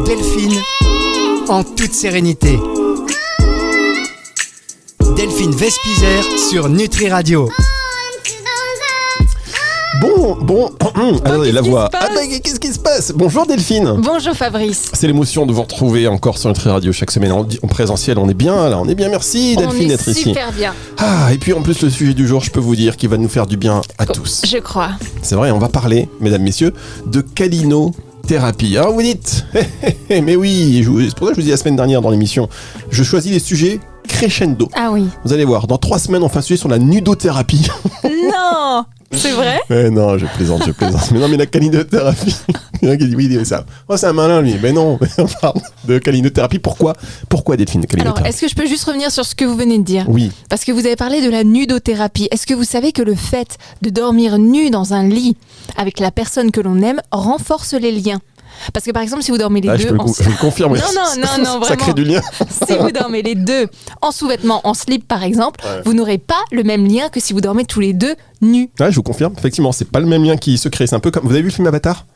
Delphine en toute sérénité. Delphine Vespizer sur Nutri Radio. Bon, attendez, la voix. Qu'est-ce qui se passe? Bonjour Delphine. Bonjour Fabrice. C'est l'émotion de vous retrouver encore sur Nutri Radio chaque semaine en présentiel. On est bien là, merci Delphine d'être ici. On est super bien. Et puis en plus le sujet du jour, je peux vous dire qu'il va nous faire du bien à tous. Je crois. C'est vrai, on va parler, mesdames, messieurs, de calinothérapie. Alors vous dites, mais oui, c'est pour ça que je vous dis la semaine dernière dans l'émission, je choisis les sujets crescendo. Ah oui. Vous allez voir, dans 3 semaines, on fait un sujet sur la nudothérapie. Non. C'est vrai? Non, je plaisante. Mais non, mais la calinothérapie. Il y en a qui dit oui, il dit ça. Oh, c'est un malin, lui. Mais non, on parle de calinothérapie. Pourquoi Delphine, calinothérapie? Alors, est-ce que je peux juste revenir sur ce que vous venez de dire? Oui. Parce que vous avez parlé de la nudothérapie. Est-ce que vous savez que le fait de dormir nu dans un lit avec la personne que l'on aime renforce les liens? Parce que par exemple, si vous dormez les deux... Je le confirme. Non, vraiment. Ça crée du lien. Si vous dormez les deux en sous-vêtements, en slip par exemple, vous n'aurez pas le même lien que si vous dormez tous les deux nus. Je vous confirme. Effectivement, c'est pas le même lien qui se crée. C'est un peu comme... Vous avez vu le film Avatar?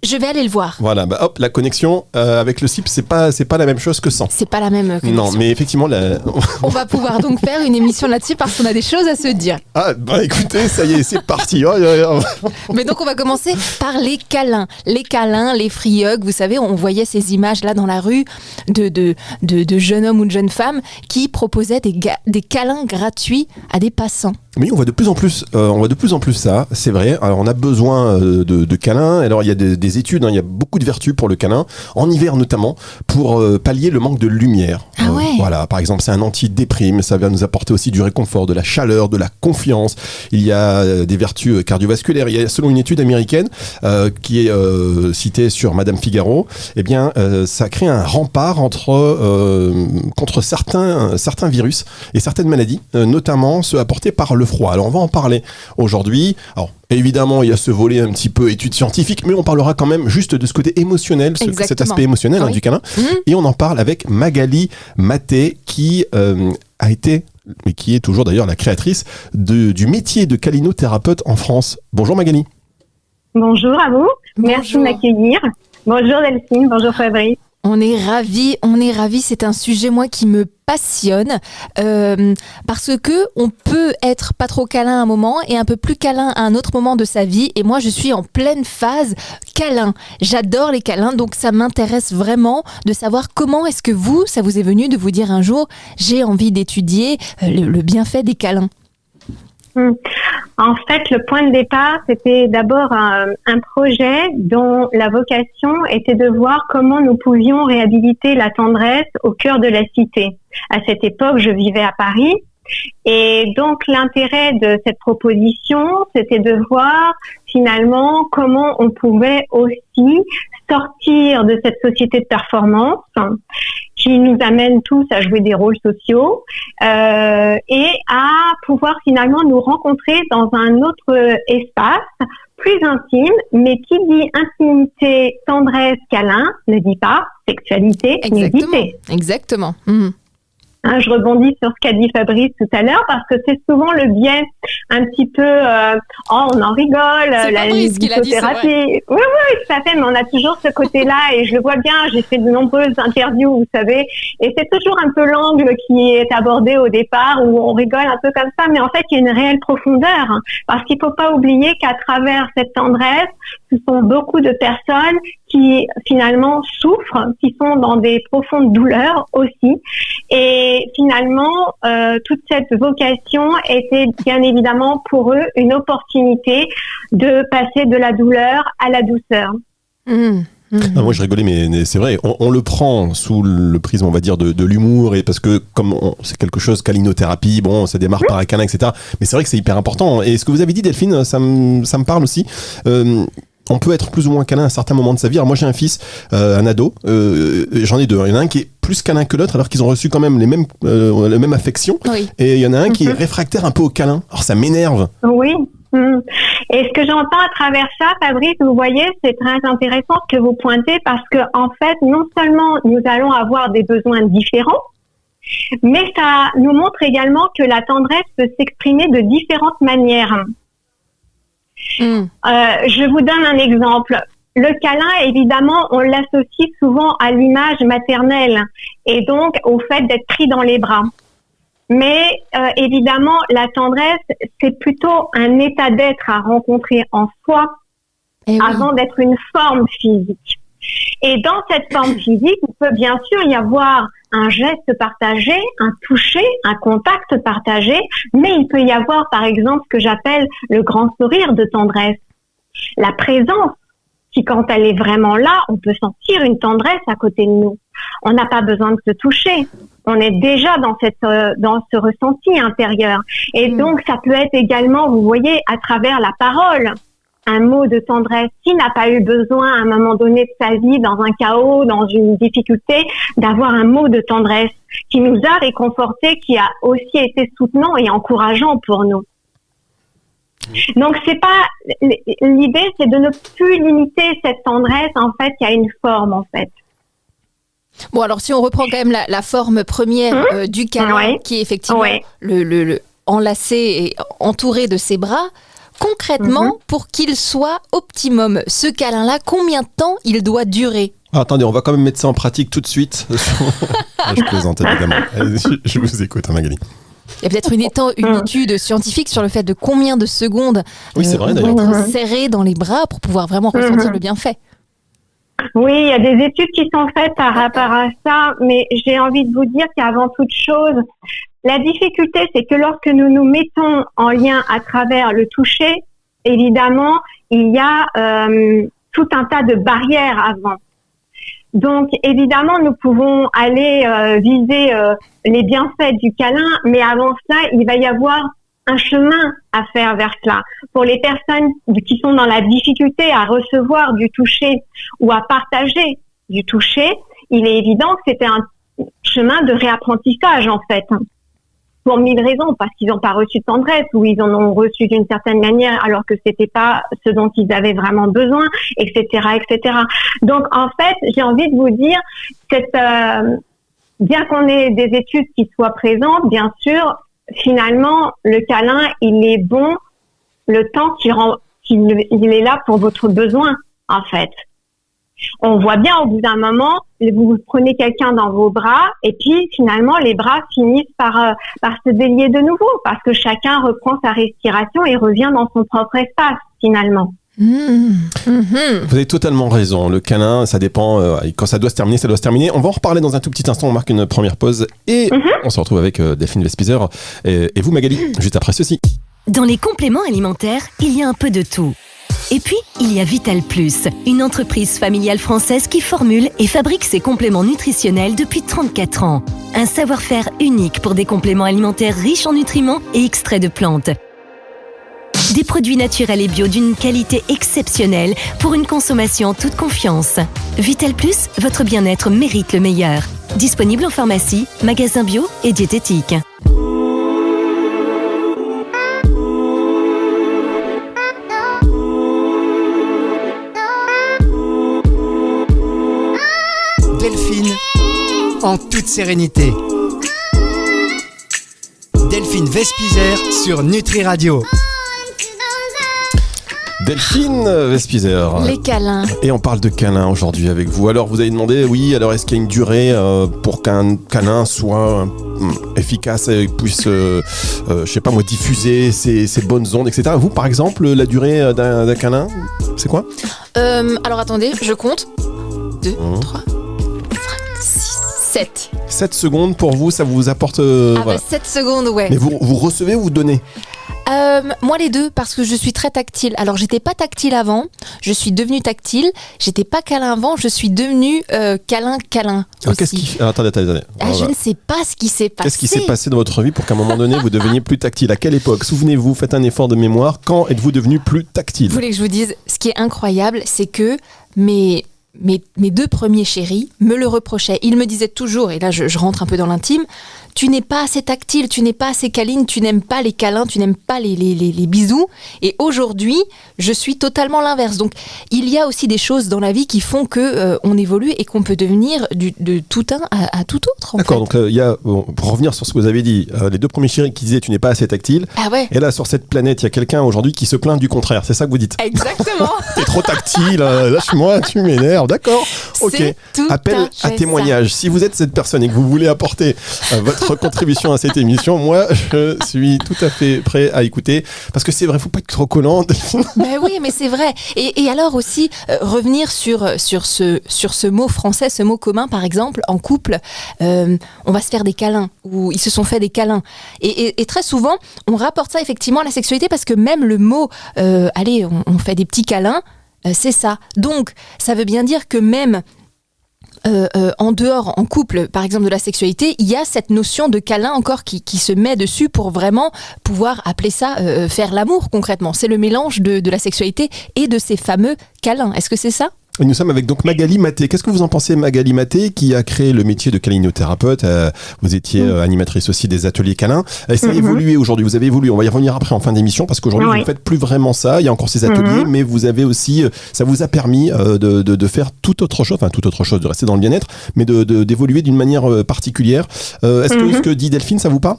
Je vais aller le voir. Voilà, la connexion avec le slip, c'est pas la même chose que sans. C'est pas la même connexion. Non, mais effectivement... On va pouvoir donc faire une émission là-dessus parce qu'on a des choses à se dire. Écoutez, ça y est, c'est parti. Mais donc on va commencer par les câlins. Les câlins, les free hugs. Vous savez, on voyait ces images là dans la rue de jeunes hommes ou de jeunes femmes qui proposaient des câlins gratuits à des passants. Oui, on voit de plus en plus ça, c'est vrai. Alors, on a besoin de câlins. Alors, il y a des études, il y a beaucoup de vertus pour le câlin, en hiver notamment, pour pallier le manque de lumière. Voilà, par exemple, c'est un anti-déprime, ça va nous apporter aussi du réconfort, de la chaleur, de la confiance. Il y a des vertus cardiovasculaires. Il y a, selon une étude américaine qui est citée sur Madame Figaro, ça crée un rempart contre certains virus et certaines maladies, notamment ceux apportés par le froid. Alors on va en parler aujourd'hui. Alors évidemment, il y a ce volet un petit peu études scientifiques, mais on parlera quand même juste de ce côté émotionnel, cet aspect émotionnel du câlin. Et on en parle avec Magali Maté, qui a été, mais qui est toujours d'ailleurs la créatrice du métier de câlinothérapeute en France. Bonjour Magali. Bonjour à vous. Merci de m'accueillir. Bonjour Delphine, bonjour Fabrice. On est ravis. C'est un sujet, moi, qui me passionne parce que on peut être pas trop câlin à un moment et un peu plus câlin à un autre moment de sa vie. Et moi, je suis en pleine phase câlin. J'adore les câlins, donc ça m'intéresse vraiment de savoir comment est-ce que ça vous est venu de vous dire un jour, j'ai envie d'étudier le bienfait des câlins. En fait, le point de départ, c'était d'abord un projet dont la vocation était de voir comment nous pouvions réhabiliter la tendresse au cœur de la cité. À cette époque, je vivais à Paris. Et donc, l'intérêt de cette proposition, c'était de voir finalement comment on pouvait aussi sortir de cette société de performance qui nous amène tous à jouer des rôles sociaux et à pouvoir finalement nous rencontrer dans un autre espace plus intime, mais qui dit intimité, tendresse, câlin, ne dit pas sexualité, nudité. Exactement. Je rebondis sur ce qu'a dit Fabrice tout à l'heure parce que c'est souvent le biais un petit peu on en rigole, la nudothérapie. Oui, tout à fait, mais on a toujours ce côté-là et je le vois bien, j'ai fait de nombreuses interviews, vous savez, et c'est toujours un peu l'angle qui est abordé au départ où on rigole un peu comme ça, mais en fait, il y a une réelle profondeur parce qu'il faut pas oublier qu'à travers cette tendresse, ce sont beaucoup de personnes qui finalement souffrent, qui sont dans des profondes douleurs aussi. Et finalement, toute cette vocation était bien évidemment pour eux une opportunité de passer de la douleur à la douceur. Moi je rigolais, mais c'est vrai, on le prend sous le prisme, on va dire, de l'humour, et parce que comme c'est quelque chose, calinothérapie, ça démarre par un câlin, etc. Mais c'est vrai que c'est hyper important. Et ce que vous avez dit, Delphine, ça me parle aussi. On peut être plus ou moins câlin à un certain moment de sa vie. Alors moi j'ai un fils, un ado, j'en ai deux. Il y en a un qui est plus câlin que l'autre alors qu'ils ont reçu quand même la même affection. Oui. Et il y en a un qui est réfractaire un peu au câlin. Alors ça m'énerve. Oui. Et ce que j'entends à travers ça, Fabrice, vous voyez, c'est très intéressant ce que vous pointez parce que en fait, non seulement nous allons avoir des besoins différents, mais ça nous montre également que la tendresse peut s'exprimer de différentes manières. Je vous donne un exemple. le câlin, évidemment, on l'associe souvent à l'image maternelle et donc au fait d'être pris dans les bras. Mais évidemment, la tendresse, c'est plutôt un état d'être à rencontrer en soi avant d'être une forme physique. Et dans cette forme physique, il peut bien sûr y avoir un geste partagé, un toucher, un contact partagé, mais il peut y avoir, par exemple, ce que j'appelle le grand sourire de tendresse. La présence, qui quand elle est vraiment là, on peut sentir une tendresse à côté de nous. On n'a pas besoin de se toucher. On est déjà dans ce ressenti intérieur. Et donc, ça peut être également, vous voyez, à travers la parole, un mot de tendresse. Qui n'a pas eu besoin, à un moment donné de sa vie, dans un chaos, dans une difficulté, d'avoir un mot de tendresse qui nous a réconfortés, qui a aussi été soutenant et encourageant pour nous. Donc, c'est pas, l'idée, c'est de ne plus limiter cette tendresse, en fait, qui a une forme, en fait. Bon, alors si on reprend quand même la forme première du câlin, qui est effectivement le enlacé et entouré de ses bras, concrètement, pour qu'il soit optimum, ce câlin-là, combien de temps il doit durer ? Attendez, on va quand même mettre ça en pratique tout de suite. Je plaisante évidemment. Je vous écoute, Magali. Il y a peut-être une étude scientifique sur le fait de combien de secondes c'est vrai, on doit être serré dans les bras pour pouvoir vraiment ressentir le bienfait. Oui, il y a des études qui sont faites par rapport à ça, mais j'ai envie de vous dire qu'avant toute chose, la difficulté, c'est que lorsque nous nous mettons en lien à travers le toucher, évidemment, il y a tout un tas de barrières avant. Donc, évidemment, nous pouvons aller viser les bienfaits du câlin, mais avant cela, il va y avoir un chemin à faire vers cela. Pour les personnes qui sont dans la difficulté à recevoir du toucher ou à partager du toucher, il est évident que c'était un chemin de réapprentissage, en fait. Pour 1000 raisons, parce qu'ils n'ont pas reçu de tendresse ou ils en ont reçu d'une certaine manière alors que c'était pas ce dont ils avaient vraiment besoin, etc., etc. Donc, en fait, j'ai envie de vous dire, bien qu'on ait des études qui soient présentes, bien sûr, finalement, le câlin, il est bon le temps qu'il est là pour votre besoin, en fait. On voit bien au bout d'un moment, vous prenez quelqu'un dans vos bras et puis finalement les bras finissent par se délier de nouveau parce que chacun reprend sa respiration et revient dans son propre espace finalement. Vous avez totalement raison. Le câlin, ça dépend. Quand ça doit se terminer, ça doit se terminer. On va en reparler dans un tout petit instant. On marque une première pause et on se retrouve avec Delphine Vespizer et vous, Magali, juste après ceci. Dans les compléments alimentaires, il y a un peu de tout. Et puis, il y a Vital Plus, une entreprise familiale française qui formule et fabrique ses compléments nutritionnels depuis 34 ans. Un savoir-faire unique pour des compléments alimentaires riches en nutriments et extraits de plantes. Des produits naturels et bio d'une qualité exceptionnelle pour une consommation en toute confiance. Vital Plus, votre bien-être mérite le meilleur. Disponible en pharmacie, magasin bio et diététique. Delphine, en toute sérénité. Delphine Vespizer sur Nutri Radio. Delphine Vespizer. Les câlins. Et on parle de câlins aujourd'hui avec vous. Alors vous avez demandé, alors est-ce qu'il y a une durée pour qu'un câlin soit efficace et puisse, je sais pas moi, diffuser ses bonnes ondes, etc. Vous, par exemple, la durée d'un câlin, c'est quoi ? Alors attendez, je compte. 2, 3, 5, 6, 7. 7 secondes pour vous, ça vous apporte... 7 secondes, ouais. Mais vous recevez ou vous donnez ? Moi les deux, parce que je suis très tactile. Alors j'étais pas tactile avant, je suis devenue tactile. J'étais pas câlin avant, je suis devenue câlin aussi. Attendez. Je ne sais pas ce qui s'est passé. Qu'est-ce qui s'est passé dans votre vie pour qu'à un moment donné vous deveniez plus tactile ? À quelle époque ? Souvenez-vous, faites un effort de mémoire. Quand êtes-vous devenu plus tactile ? Vous voulez que je vous dise, ce qui est incroyable, c'est que mes mes 2 premiers chéris me le reprochaient. Ils me disaient toujours, et là je rentre un peu dans l'intime, tu n'es pas assez tactile, tu n'es pas assez câline, tu n'aimes pas les câlins, tu n'aimes pas les bisous. Et aujourd'hui, je suis totalement l'inverse. Donc, il y a aussi des choses dans la vie qui font que on évolue et qu'on peut devenir de tout un à tout autre. D'accord, donc il y a, pour revenir sur ce que vous avez dit, les 2 premiers chéris qui disaient tu n'es pas assez tactile. Ah ouais. Et là, sur cette planète, il y a quelqu'un aujourd'hui qui se plaint du contraire. C'est ça que vous dites? Exactement. T'es trop tactile, lâche-moi, tu m'énerves. D'accord. Ok. C'est tout Appel à témoignage. Si vous êtes cette personne et que vous voulez apporter votre contribution à cette émission, moi, je suis tout à fait prêt à écouter. Parce que c'est vrai, faut pas être trop collant. Ben oui, mais c'est vrai. Et alors aussi, revenir sur ce mot français, ce mot commun, par exemple, en couple, on va se faire des câlins, ou ils se sont fait des câlins. Et très souvent, on rapporte ça effectivement à la sexualité, parce que même le mot, allez, on fait des petits câlins, c'est ça. Donc, ça veut bien dire que même en dehors, en couple, par exemple, de la sexualité, il y a cette notion de câlin encore qui se met dessus pour vraiment pouvoir appeler ça faire l'amour concrètement. C'est le mélange de la sexualité et de ces fameux câlins. Est-ce que c'est ça ? Nous sommes avec donc Magali Maté. Qu'est-ce que vous en pensez, Magali Maté, qui a créé le métier de câlinothérapeute? Vous étiez animatrice aussi des ateliers câlins. Ça a évolué aujourd'hui. Vous avez évolué. On va y revenir après en fin d'émission, parce qu'aujourd'hui, vous ne faites plus vraiment ça. Il y a encore ces ateliers, mais vous avez aussi, ça vous a permis de faire toute autre chose, de rester dans le bien-être, mais d'évoluer d'une manière particulière. Est-ce que ce que dit Delphine, ça vous parle?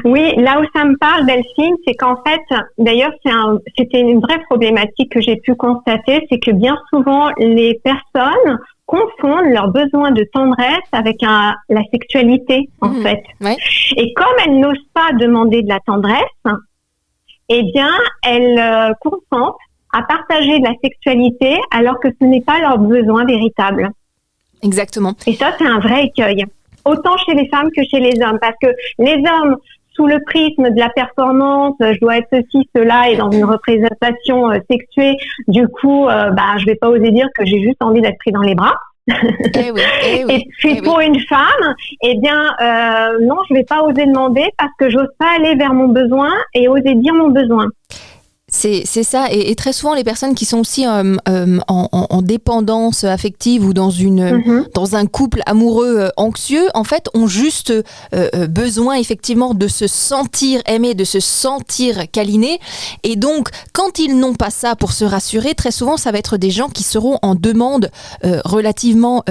Oui, là où ça me parle, Delphine, c'est qu'en fait, d'ailleurs, c'était une vraie problématique que j'ai pu constater, c'est que bien souvent, les personnes confondent leurs besoins de tendresse avec la sexualité, en fait. Ouais. Et comme elles n'osent pas demander de la tendresse, eh bien, elles consentent à partager de la sexualité alors que ce n'est pas leur besoin véritable. Exactement. Et ça, c'est un vrai écueil. Autant chez les femmes que chez les hommes, parce que les hommes, sous le prisme de la performance, je dois être ceci, cela, et dans une représentation sexuée, du coup, je vais pas oser dire que j'ai juste envie d'être pris dans les bras. Et puis pour une femme, eh bien, non, je vais pas oser demander parce que j'ose pas aller vers mon besoin et oser dire mon besoin. C'est ça, et très souvent les personnes qui sont aussi en dépendance affective ou dans un couple amoureux anxieux, en fait, ont juste besoin effectivement de se sentir aimé, de se sentir câliné. Et donc, quand ils n'ont pas ça pour se rassurer, très souvent, ça va être des gens qui seront en demande relativement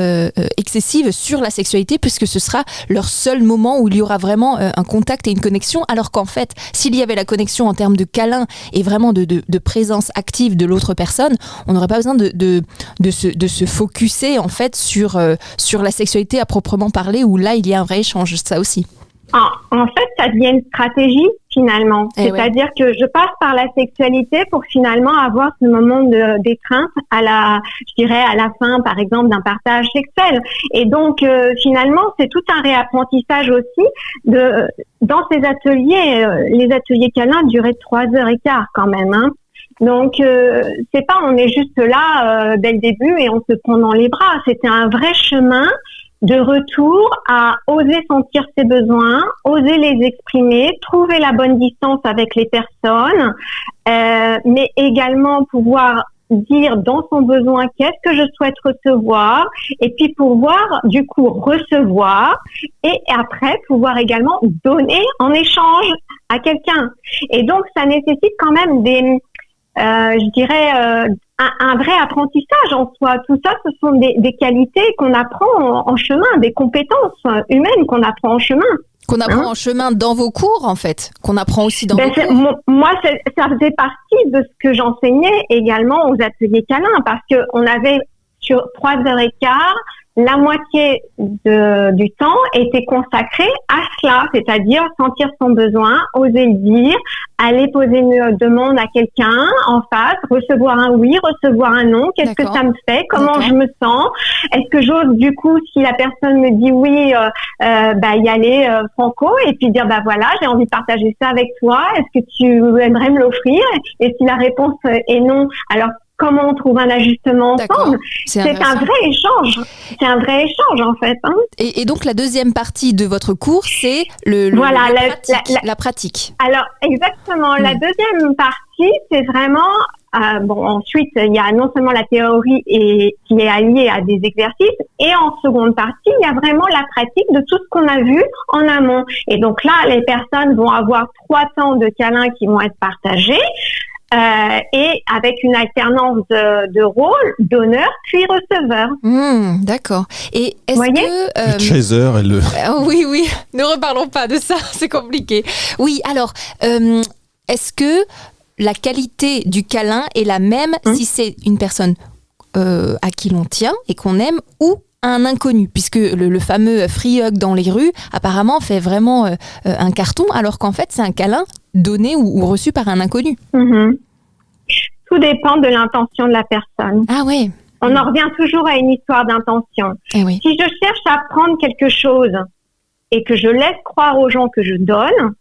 excessive sur la sexualité, puisque ce sera leur seul moment où il y aura vraiment un contact et une connexion, alors qu'en fait, s'il y avait la connexion en termes de câlin et vraiment de présence active de l'autre personne, on n'aurait pas besoin de se focuser en fait sur la sexualité à proprement parler, où là il y a un vrai échange, ça aussi. En fait, ça devient une stratégie finalement. C'est-à-dire que je passe par la sexualité pour finalement avoir ce moment d'étreinte à la fin, par exemple, d'un partage sexuel. Et donc, finalement, c'est tout un réapprentissage aussi dans ces ateliers. Les ateliers câlins duraient 3h15 quand même, hein. Donc, c'est pas on est juste là dès le début et on se prend dans les bras. C'était un vrai chemin de retour à oser sentir ses besoins, oser les exprimer, trouver la bonne distance avec les personnes, mais également pouvoir dire dans son besoin qu'est-ce que je souhaite recevoir, et puis pouvoir du coup recevoir, et après pouvoir également donner en échange à quelqu'un. Et donc ça nécessite quand même un vrai apprentissage en soi. Tout ça, ce sont des qualités qu'on apprend en chemin, des compétences humaines qu'on apprend en chemin. Qu'on apprend en chemin dans vos cours, en fait, qu'on apprend aussi dans vos cours. Moi, ça faisait partie de ce que j'enseignais également aux ateliers câlins, parce que on avait sur 3h15, la moitié du temps était consacré à cela, c'est-à-dire sentir son besoin, oser le dire, aller poser une demande à quelqu'un en face, recevoir un oui, recevoir un non, qu'est-ce que ça me fait, comment je me sens, est-ce que j'ose du coup, si la personne me dit oui, y aller franco, et puis dire voilà, j'ai envie de partager ça avec toi, est-ce que tu aimerais me l'offrir, et si la réponse est non, alors comment on trouve un ajustement ensemble. C'est un vrai échange. C'est un vrai échange, en fait. Hein. Et donc, la deuxième partie de votre cours, c'est la pratique. Alors, exactement. La deuxième partie, c'est vraiment ensuite, il y a non seulement la théorie qui est alliée à des exercices, et en seconde partie, il y a vraiment la pratique de tout ce qu'on a vu en amont. Et donc là, les personnes vont avoir 3 temps de câlins qui vont être partagés, et avec une alternance de rôle, donneur puis receveur. D'accord. Et est-ce que... Le chaser et le... Oui, ne reparlons pas de ça, c'est compliqué. Oui, alors, est-ce que la qualité du câlin est la même si c'est une personne à qui l'on tient et qu'on aime ou un inconnu, puisque le fameux free hug dans les rues apparemment fait vraiment un carton, alors qu'en fait c'est un câlin donné ou reçu par un inconnu. Tout dépend de l'intention de la personne. Ah ouais. On en revient toujours à une histoire d'intention. Oui. Si je cherche à prendre quelque chose et que je laisse croire aux gens que je donne,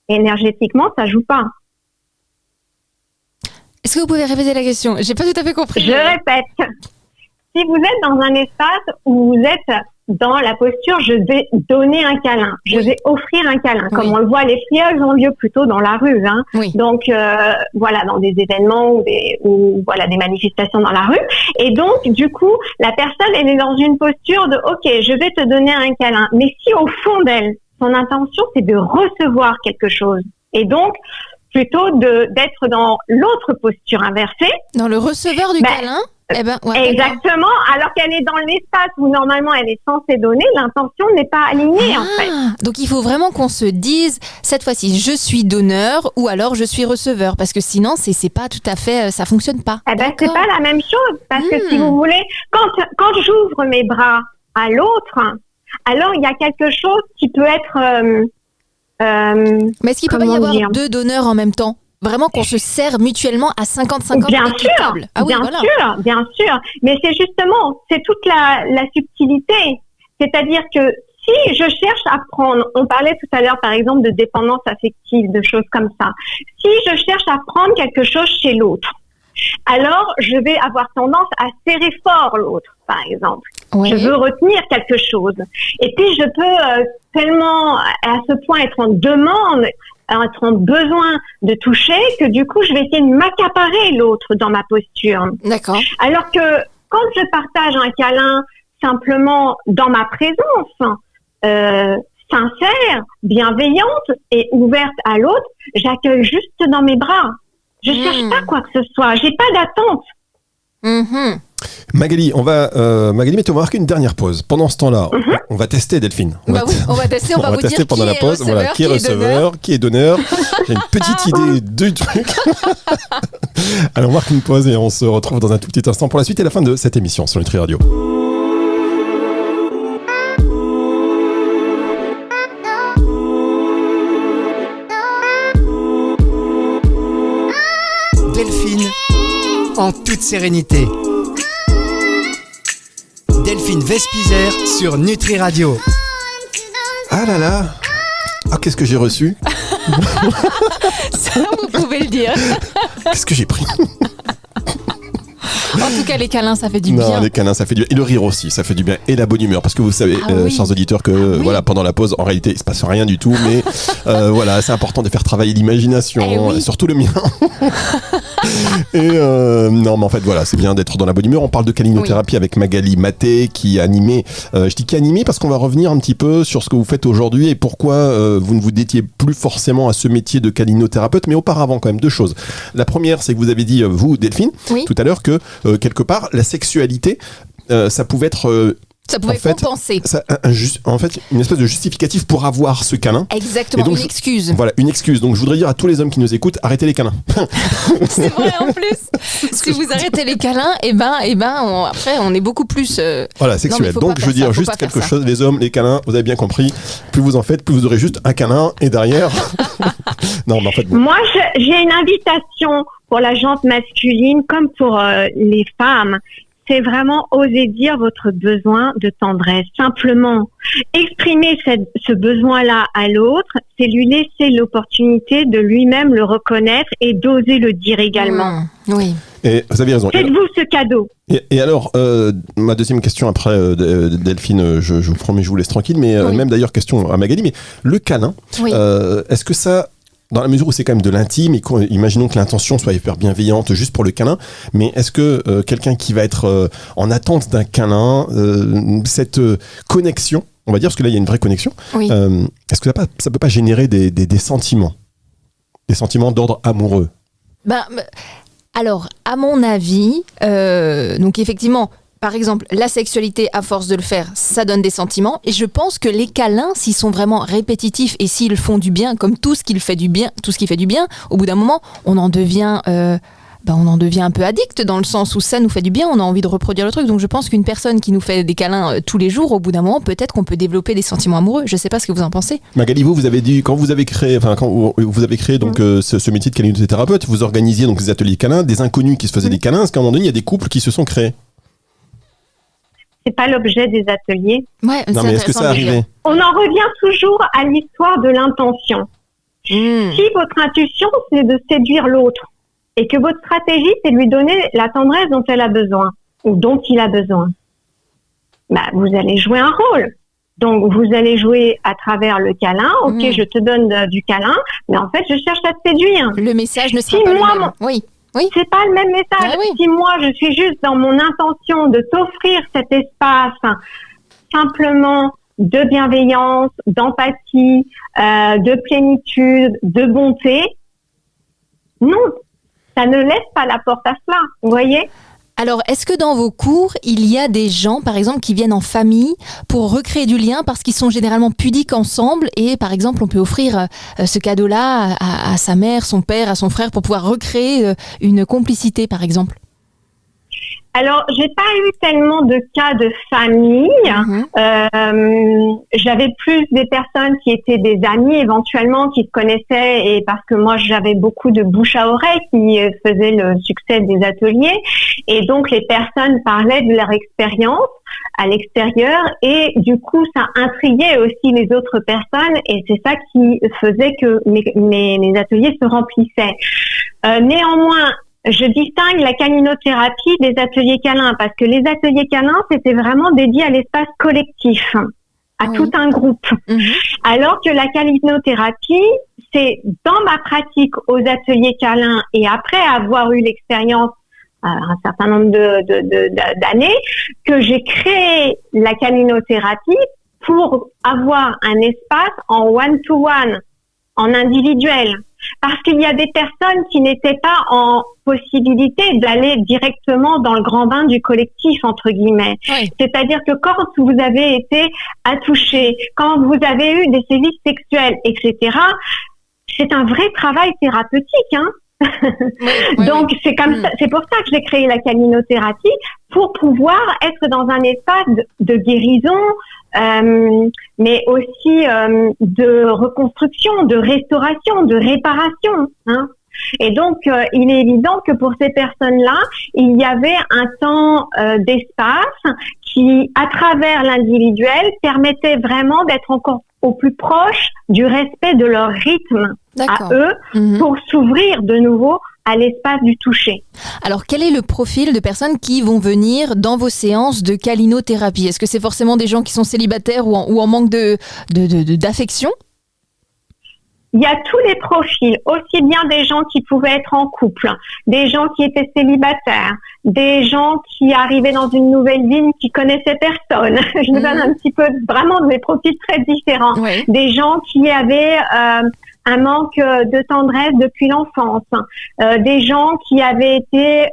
énergétiquement ça joue pas. Est-ce que vous pouvez répéter la question? J'ai pas tout à fait compris. Je répète. Si vous êtes dans un espace où vous êtes dans la posture, je vais donner un câlin, je vais offrir un câlin. Comme on le voit, les free hugs ont lieu plutôt dans la rue. Donc, dans des événements ou des manifestations dans la rue. Et donc, du coup, la personne, elle est dans une posture de « Ok, je vais te donner un câlin ». Mais si au fond d'elle, son intention, c'est de recevoir quelque chose. Et donc, plutôt d'être dans l'autre posture inversée. Dans le receveur du câlin. Exactement. Alors qu'elle est dans l'espace où normalement elle est censée donner, l'intention n'est pas alignée en fait. Donc il faut vraiment qu'on se dise cette fois-ci je suis donneur ou alors je suis receveur, parce que sinon c'est pas tout à fait, ça fonctionne pas. C'est pas la même chose, parce que si vous voulez, quand j'ouvre mes bras à l'autre, alors il y a quelque chose qui peut être mais est-ce qu'il peut pas y avoir 2 donneurs en même temps? Vraiment qu'on se sert mutuellement à 50-50 équitable. Bien sûr. Mais c'est toute la subtilité. C'est-à-dire que si je cherche à prendre, on parlait tout à l'heure par exemple de dépendance affective, de choses comme ça. Si je cherche à prendre quelque chose chez l'autre, alors je vais avoir tendance à serrer fort l'autre, par exemple. Je veux retenir quelque chose. Et puis je peux tellement à ce point être en demande, être en besoin de toucher, que du coup je vais essayer de m'accaparer l'autre dans ma posture. D'accord. Alors que quand je partage un câlin simplement dans ma présence, sincère, bienveillante et ouverte à l'autre, j'accueille juste dans mes bras. Je cherche pas quoi que ce soit, j'ai pas d'attente. Magali, on va marquer une dernière pause. Pendant ce temps-là, on va tester, Delphine. On va tester, on va vous dire pendant la pause, qui est receveur, qui est donneur. J'ai une petite idée du truc. Allez, on marque une pause et on se retrouve dans un tout petit instant pour la suite et la fin de cette émission sur Nutri Radio. Delphine, en toute sérénité. Delphine Vespizer sur Nutri Radio. Ah là là. Ah, qu'est-ce que j'ai reçu? Ça, vous pouvez le dire. Qu'est-ce que j'ai pris? En tout cas, les câlins, ça fait du bien. Non, les câlins, ça fait du bien. Et le rire aussi, ça fait du bien. Et la bonne humeur. Parce que vous savez, chers auditeurs, que pendant la pause, en réalité, il se passe rien du tout. Mais c'est important de faire travailler l'imagination, surtout le mien. Et non, mais en fait, c'est bien d'être dans la bonne humeur. On parle de calinothérapie avec Magali Maté, qui a animé. Je dis qui a animé parce qu'on va revenir un petit peu sur ce que vous faites aujourd'hui et pourquoi vous ne vous dédiez plus forcément à ce métier de calinothérapeute. Mais auparavant, quand même, 2 choses. La première, c'est que vous avez dit, vous, Delphine, tout à l'heure, que quelque part, la sexualité, ça pouvait être... ça pouvait compenser. En fait, une espèce de justificatif pour avoir ce câlin. Exactement, donc, une excuse. Voilà, une excuse. Donc je voudrais dire à tous les hommes qui nous écoutent, arrêtez les câlins. C'est vrai en plus. Si vous arrêtez les câlins, après on est beaucoup plus... Voilà, sexuel. Donc je veux dire juste quelque chose, les hommes, les câlins, vous avez bien compris. Plus vous en faites, plus vous aurez juste un câlin et derrière... Non, mais en fait... Moi, j'ai une invitation pour la jante masculine comme pour les femmes. C'est vraiment oser dire votre besoin de tendresse. Simplement, exprimer ce besoin-là à l'autre, c'est lui laisser l'opportunité de lui-même le reconnaître et d'oser le dire également. Oui. Et vous avez raison. Faites-vous ce cadeau. Et alors, ma deuxième question après, Delphine, je vous promets, je vous laisse tranquille, mais même d'ailleurs, question à Magali, mais le câlin, est-ce que ça dans la mesure où c'est quand même de l'intime, et imaginons que l'intention soit hyper bienveillante juste pour le câlin, mais est-ce que quelqu'un qui va être en attente d'un câlin, cette connexion, on va dire, parce que là il y a une vraie connexion, Oui. est-ce que ça peut pas générer des sentiments d'ordre amoureux? Alors, à mon avis, donc effectivement, par exemple, la sexualité, à force de le faire, ça donne des sentiments. Et je pense que les câlins, s'ils sont vraiment répétitifs et s'ils font du bien, comme tout ce qui fait du bien, au bout d'un moment, on en devient un peu addict, dans le sens où ça nous fait du bien, on a envie de reproduire le truc. Donc je pense qu'une personne qui nous fait des câlins tous les jours, au bout d'un moment, peut-être qu'on peut développer des sentiments amoureux. Je sais pas ce que vous en pensez. Magali, vous avez dit, quand vous avez créé donc ce métier de câlinothérapeute, vous organisiez donc des ateliers câlins, des inconnus qui se faisaient des câlins. Est-ce qu'à un moment donné, il y a des couples qui se sont créés? C'est pas l'objet des ateliers. Ouais, non, mais est-ce que ça arrivait? On en revient toujours à l'histoire de l'intention. Si votre intuition, c'est de séduire l'autre, et que votre stratégie, c'est de lui donner la tendresse dont elle a besoin, ou dont il a besoin, vous allez jouer un rôle. Donc, vous allez jouer à travers le câlin. Ok, je te donne du câlin, mais en fait, je cherche à te séduire. Le message ne sera pas le même. Oui. C'est pas le même message. Oui. Si moi, je suis juste dans mon intention de t'offrir cet espace simplement de bienveillance, d'empathie, de plénitude, de bonté, non, ça ne laisse pas la porte à cela, vous voyez ? Alors, est-ce que dans vos cours, il y a des gens, par exemple, qui viennent en famille pour recréer du lien parce qu'ils sont généralement pudiques ensemble et, par exemple, on peut offrir ce cadeau-là à sa mère, son père, à son frère pour pouvoir recréer une complicité, par exemple? Alors, j'ai pas eu tellement de cas de famille. J'avais plus des personnes qui étaient des amis éventuellement, qui se connaissaient, et parce que moi j'avais beaucoup de bouche à oreille qui faisait le succès des ateliers, et donc les personnes parlaient de leur expérience à l'extérieur, et du coup ça intriguait aussi les autres personnes, et c'est ça qui faisait que mes ateliers se remplissaient. Néanmoins, je distingue la câlinothérapie des ateliers câlins, parce que les ateliers câlins, c'était vraiment dédié à l'espace collectif, à tout un groupe. Alors que la câlinothérapie, c'est dans ma pratique aux ateliers câlins et après avoir eu l'expérience un certain nombre d'années, que j'ai créé la câlinothérapie pour avoir un espace en one-to-one, en individuel. Parce qu'il y a des personnes qui n'étaient pas en possibilité d'aller directement dans le grand bain du collectif, entre guillemets. Oui. C'est-à-dire que quand vous avez été attouché, quand vous avez eu des sévices sexuels, etc., c'est un vrai travail thérapeutique, hein. Donc c'est comme ça, c'est pour ça que j'ai créé la câlinothérapie, pour pouvoir être dans un espace de guérison, mais aussi de reconstruction, de restauration, de réparation, hein. Et donc il est évident que pour ces personnes-là, il y avait un temps d'espace qui, à travers l'individuel, permettait vraiment d'être encore au plus proche du respect de leur rythme à eux, pour s'ouvrir de nouveau à l'espace du toucher. Alors, quel est le profil de personnes qui vont venir dans vos séances de câlinothérapie? Est-ce que c'est forcément des gens qui sont célibataires ou en manque d'affection? Il y a tous les profils, aussi bien des gens qui pouvaient être en couple, des gens qui étaient célibataires, des gens qui arrivaient dans une nouvelle ville qui connaissaient personne. Je vous donne un petit peu vraiment des profils très différents. Oui. Des gens qui avaient un manque de tendresse depuis l'enfance, des gens qui avaient été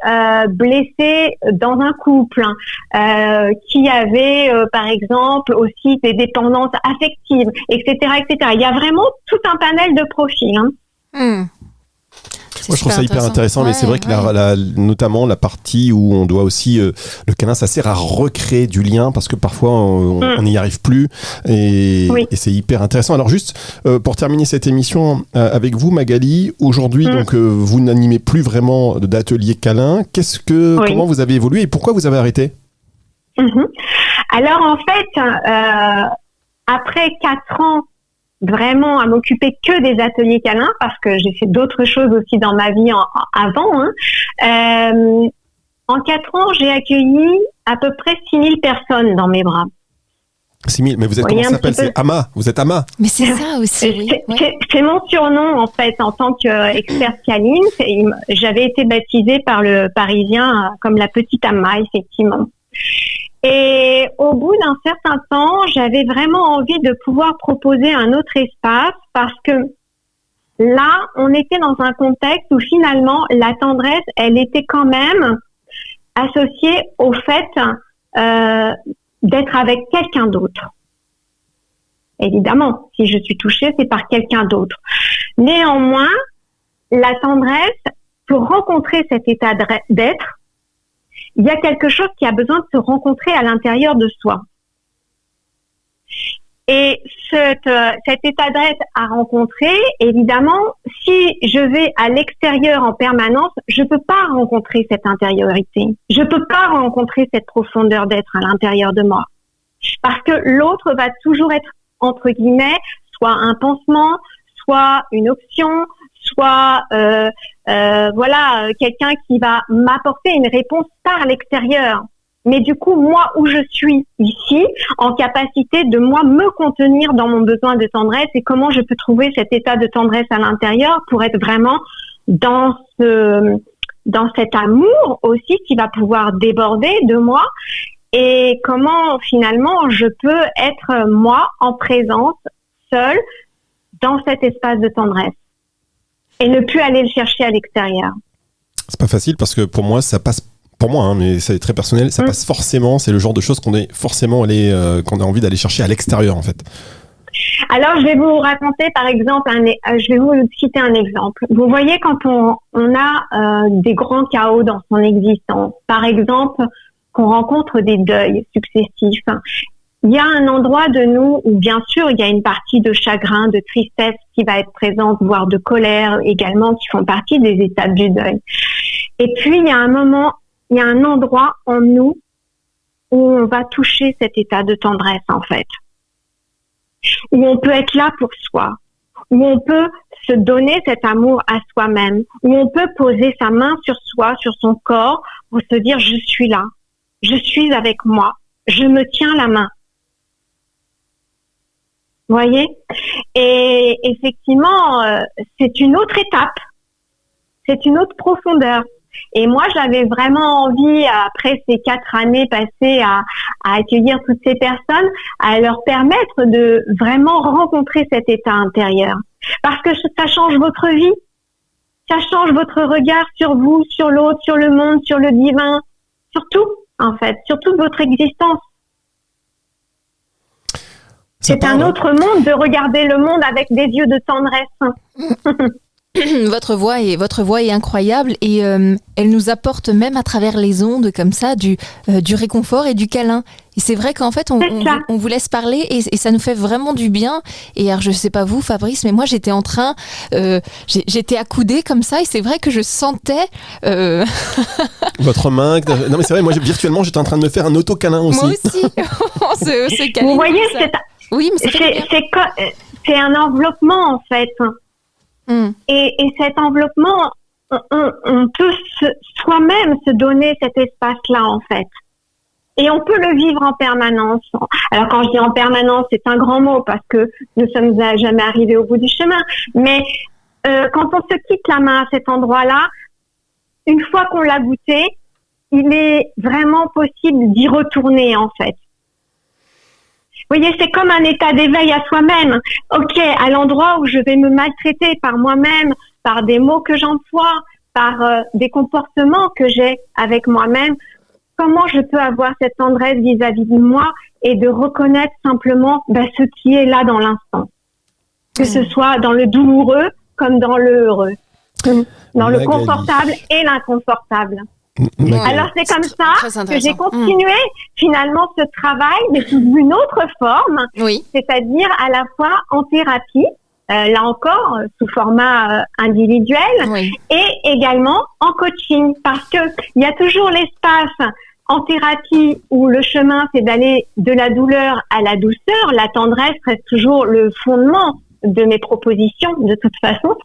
blessés dans un couple, qui avaient par exemple aussi des dépendances affectives, etc., etc. Il y a vraiment tout un panel de profils, hein. Moi, je trouve ça hyper intéressant, mais c'est vrai que notamment la partie où on doit aussi le câlin, ça sert à recréer du lien, parce que parfois on n'y arrive plus, et c'est hyper intéressant. Alors juste pour terminer cette émission avec vous, Magali, aujourd'hui donc vous n'animez plus vraiment d'atelier câlin. Comment vous avez évolué et pourquoi vous avez arrêté? Alors en fait, après 4 ans vraiment à m'occuper que des ateliers câlins, parce que j'ai fait d'autres choses aussi dans ma vie avant, hein. En 4 ans, j'ai accueilli à peu près 6000 personnes dans mes bras. 6000, mais vous êtes, comment ça s'appelle? C'est Ama, vous êtes Ama. Mais c'est ça aussi, oui. C'est mon surnom, en fait, en tant qu'experte câline. J'avais été baptisée par le Parisien comme la petite Ama, effectivement. Et au bout d'un certain temps, j'avais vraiment envie de pouvoir proposer un autre espace parce que là, on était dans un contexte où finalement, la tendresse, elle était quand même associée au fait d'être avec quelqu'un d'autre. Évidemment, si je suis touchée, c'est par quelqu'un d'autre. Néanmoins, la tendresse, pour rencontrer cet état d'être, il y a quelque chose qui a besoin de se rencontrer à l'intérieur de soi. Et cet état d'être à rencontrer, évidemment, si je vais à l'extérieur en permanence, je peux pas rencontrer cette intériorité. Je peux pas rencontrer cette profondeur d'être à l'intérieur de moi. Parce que l'autre va toujours être, entre guillemets, soit un pansement, soit une option, soit quelqu'un qui va m'apporter une réponse par l'extérieur. Mais du coup, moi, où je suis ici, en capacité de moi me contenir dans mon besoin de tendresse et comment je peux trouver cet état de tendresse à l'intérieur pour être vraiment dans cet amour aussi qui va pouvoir déborder de moi et comment finalement je peux être moi en présence, seule, dans cet espace de tendresse et ne plus aller le chercher à l'extérieur. C'est pas facile parce que pour moi, ça passe. Pour moi, mais c'est très personnel, ça passe forcément, c'est le genre de choses qu'on a envie d'aller chercher à l'extérieur en fait. Alors je vais vous raconter par exemple, je vais vous citer un exemple. Vous voyez quand on a des grands chaos dans son existence, par exemple qu'on rencontre des deuils successifs, il y a un endroit de nous où bien sûr il y a une partie de chagrin, de tristesse qui va être présente, voire de colère également qui font partie des étapes du deuil. Et puis il y a un endroit en nous où on va toucher cet état de tendresse, en fait. Où on peut être là pour soi. Où on peut se donner cet amour à soi-même. Où on peut poser sa main sur soi, sur son corps, pour se dire, je suis là. Je suis avec moi. Je me tiens la main. Vous voyez? Et effectivement, c'est une autre étape. C'est une autre profondeur. Et moi, j'avais vraiment envie, après ces 4 années passées à accueillir toutes ces personnes, à leur permettre de vraiment rencontrer cet état intérieur. Parce que ça change votre vie. Ça change votre regard sur vous, sur l'autre, sur le monde, sur le divin. Sur tout, en fait. Sur toute votre existence. C'est un autre monde de regarder le monde avec des yeux de tendresse. Votre voix est incroyable et elle nous apporte même à travers les ondes comme ça du réconfort et du câlin. Et c'est vrai qu'en fait on vous laisse parler et ça nous fait vraiment du bien. Et alors je sais pas vous Fabrice, mais moi j'étais j'étais accoudée comme ça et c'est vrai que je sentais votre main. Non mais c'est vrai, moi virtuellement j'étais en train de me faire un auto-câlin aussi. Moi aussi. On se câline. Vous voyez, c'est un enveloppement en fait. Et cet enveloppement, on peut soi-même se donner cet espace-là, en fait. Et on peut le vivre en permanence. Alors, quand je dis en permanence, c'est un grand mot parce que nous sommes jamais arrivés au bout du chemin. Mais quand on se quitte la main à cet endroit-là, une fois qu'on l'a goûté, il est vraiment possible d'y retourner, en fait. Vous voyez, c'est comme un état d'éveil à soi-même. Ok, à l'endroit où je vais me maltraiter par moi-même, par des mots que j'emploie, par des comportements que j'ai avec moi-même, comment je peux avoir cette tendresse vis-à-vis de moi et de reconnaître simplement ce qui est là dans l'instant. Que ce soit dans le douloureux comme dans le heureux. Dans le confortable et l'inconfortable. Alors c'est comme ça que j'ai continué finalement ce travail, mais sous une autre forme, c'est-à-dire à la fois en thérapie, là encore sous format individuel, et également en coaching, parce que il y a toujours l'espace en thérapie où le chemin c'est d'aller de la douleur à la douceur, la tendresse reste toujours le fondement de mes propositions de toute façon,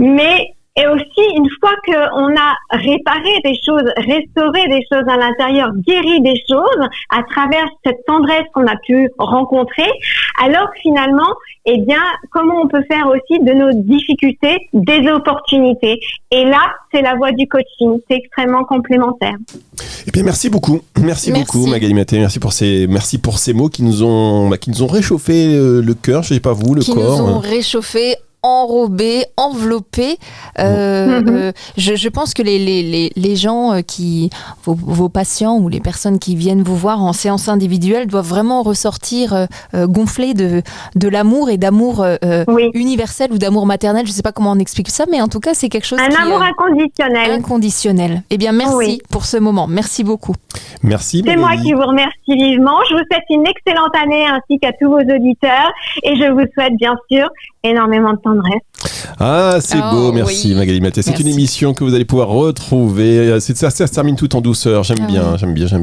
mais Et aussi, une fois qu'on a réparé des choses, restauré des choses à l'intérieur, guéri des choses à travers cette tendresse qu'on a pu rencontrer, alors finalement, eh bien, comment on peut faire aussi de nos difficultés des opportunités. Et là, c'est la voie du coaching. C'est extrêmement complémentaire. Eh bien, merci beaucoup. Merci beaucoup, Magali Maté. Merci pour ces mots qui nous ont réchauffé le cœur. Je sais pas vous, le corps. Qui nous ont réchauffé, enrobé, enveloppé. Je pense que les gens vos patients ou les personnes qui viennent vous voir en séance individuelle doivent vraiment ressortir gonflés de l'amour et d'amour universel ou d'amour maternel. Je sais pas comment on explique ça, mais en tout cas, c'est quelque chose amour inconditionnel. Inconditionnel. Eh bien, merci pour ce moment. Merci beaucoup. Merci. C'est moi qui vous remercie vivement. Je vous souhaite une excellente année ainsi qu'à tous vos auditeurs et je vous souhaite bien sûr énormément de tendresse. Ah, c'est beau, merci Magali Maté. C'est une émission que vous allez pouvoir retrouver. Ça se termine tout en douceur. J'aime bien,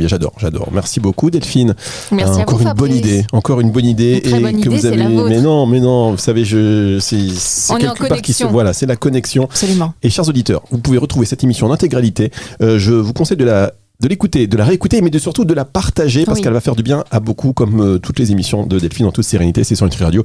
j'adore. Merci beaucoup Delphine. Merci encore à vous, encore une bonne idée. Une très bonne idée, c'est la vôtre. Mais non, vous savez, c'est quelque part qui voilà, c'est la connexion. Absolument. Et chers auditeurs, vous pouvez retrouver cette émission en intégralité. Je vous conseille de l'écouter, de la réécouter, mais surtout de la partager parce qu'elle va faire du bien à beaucoup, comme toutes les émissions de Delphine en toute sérénité. C'est sur Nutri Radio.